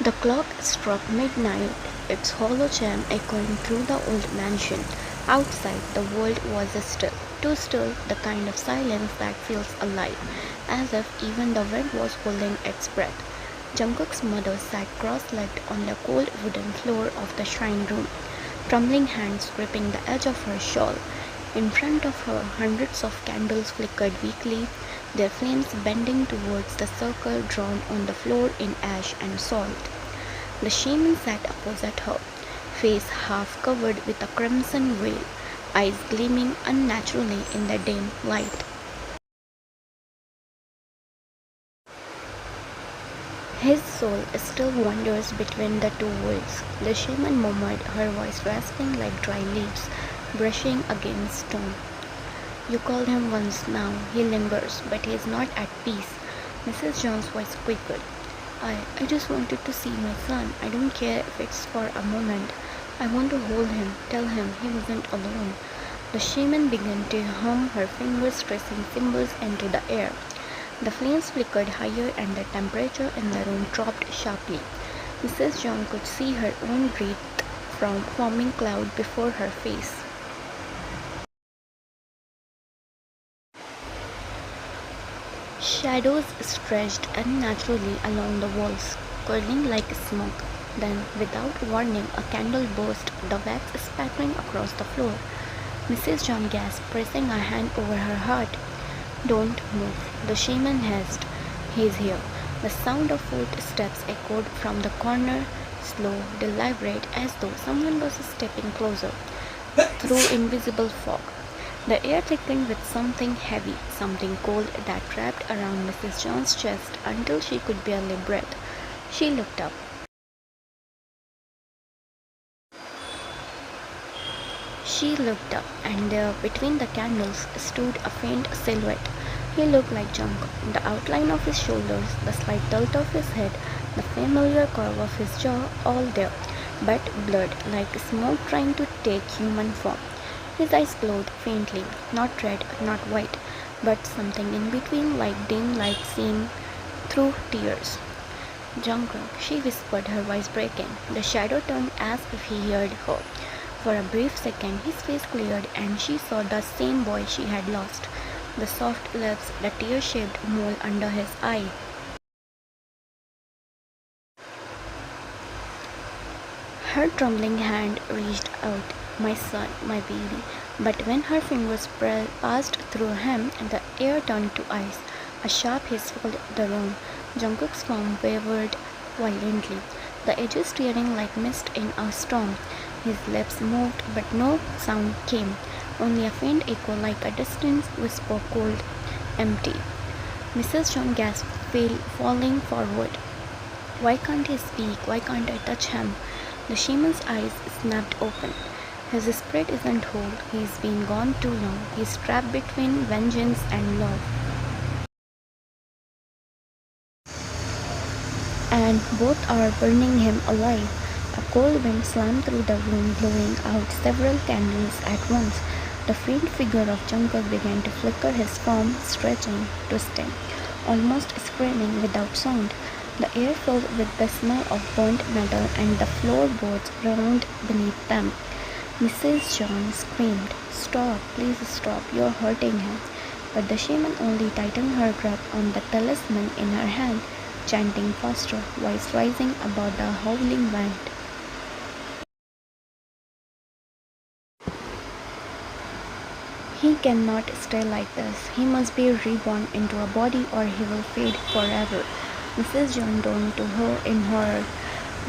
The clock struck midnight, its hollow chime echoing through the old mansion. Outside, the world was still, too still, the kind of silence that feels alive, as if even the wind was holding its breath. Jungkook's mother sat cross-legged on the cold wooden floor of the shrine room, trembling hands gripping the edge of her shawl. In front of her, hundreds of candles flickered weakly, their flames bending towards the circle drawn on the floor in ash and salt. The shaman sat opposite her, face half covered with a crimson veil, eyes gleaming unnaturally in the dim light. His soul still wanders between the two worlds, the shaman murmured, her voice rasping like dry leaves brushing against stone. You called him once now, he lingers, but he is not at peace. Mrs. John's voice quivered. I just wanted to see my son. I don't care if it's for a moment. I want to hold him, tell him he wasn't alone. The shaman began to hum, her fingers tracing symbols into the air. The flames flickered higher and the temperature in the room dropped sharply. Mrs. John could see her own breath from forming cloud before her face. Shadows stretched unnaturally along the walls, curling like smoke. Then, without warning, a candle burst, the wax spattering across the floor. Mrs. John gasped, pressing a hand over her heart. Don't move, the shaman hissed. He's here. The sound of footsteps echoed from the corner, slow, deliberate, as though someone was stepping closer through invisible fog. The air thickened with something heavy, something cold that wrapped around Mrs. John's chest until she could barely breathe. She looked up. And there, between the candles, stood a faint silhouette. He looked like Jungkook. The outline of his shoulders, the slight tilt of his head, the familiar curve of his jaw, all there, but blurred, like smoke trying to take human form. His eyes glowed faintly, not red, not white, but something in between, like dim light seen through tears. Jungkook, she whispered, her voice breaking. The shadow turned as if he heard her. For a brief second, his face cleared and she saw the same boy she had lost. The soft lips, the tear-shaped mole under his eye. Her trembling hand reached out. My son, my baby. But when her fingers passed through him, the air turned to ice. A sharp hiss filled the room. Jungkook's form wavered violently, the edges tearing like mist in a storm. His lips moved, but no sound came, only a faint echo like a distant whisper, cold, empty. Mrs. John gasped, falling forward. Why can't he speak? Why can't I touch him? The shaman's eyes snapped open. His spirit isn't whole. He's been gone too long. He's trapped between vengeance and love. And both are burning him alive. A cold wind slammed through the room, blowing out several candles at once. The faint figure of Jungkook began to flicker, his form stretching, twisting, almost screaming without sound. The air filled with the smell of burnt metal and the floorboards groaned beneath them. Mrs. John screamed, Stop, please stop, you're hurting him. But the shaman only tightened her grip on the talisman in her hand, chanting faster, voice rising above the howling wind. He cannot stay like this. He must be reborn into a body or he will fade forever. Mrs. John turned to her in horror.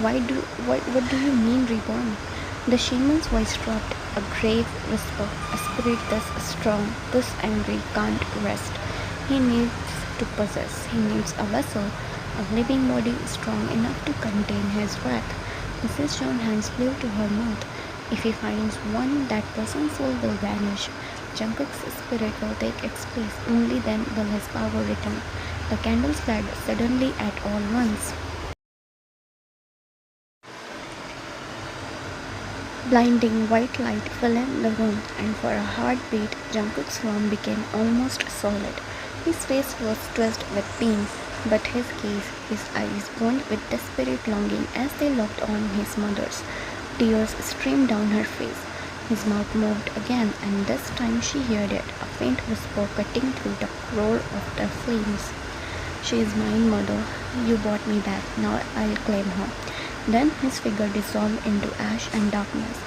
What do you mean reborn? The shaman's voice dropped, a grave whisper. A spirit this strong, this angry, can't rest. He needs to possess. He needs a vessel, a living body strong enough to contain his wrath. Mrs. John's hands flew to her mouth. If he finds one, that person's soul will vanish. Jungkook's spirit will take its place. Only then will his power return. The candles flared suddenly at all once. Blinding white light filled the room, and for a heartbeat, Jungkook's form became almost solid. His face was twisted with pain, but his gaze, his eyes burned with desperate longing as they locked on his mother's. Tears streamed down her face. His mouth moved again, and this time she heard it, a faint whisper cutting through the roar of the flames. She is mine, mother. You brought me back. Now I'll claim her. Then his figure dissolved into ash and darkness.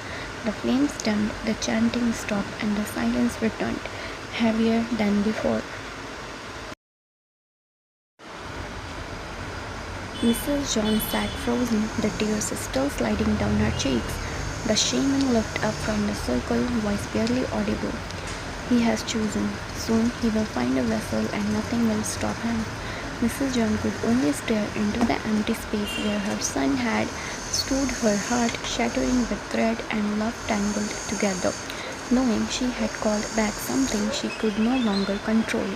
The flames dimmed, the chanting stopped, and the silence returned, heavier than before. Mrs. John sat frozen, the tears still sliding down her cheeks. The shaman looked up from the circle, voice barely audible. He has chosen. Soon he will find a vessel and nothing will stop him. Mrs. John could only stare into the empty space where her son had stood, her heart shattering with dread and love tangled together, knowing she had called back something she could no longer control.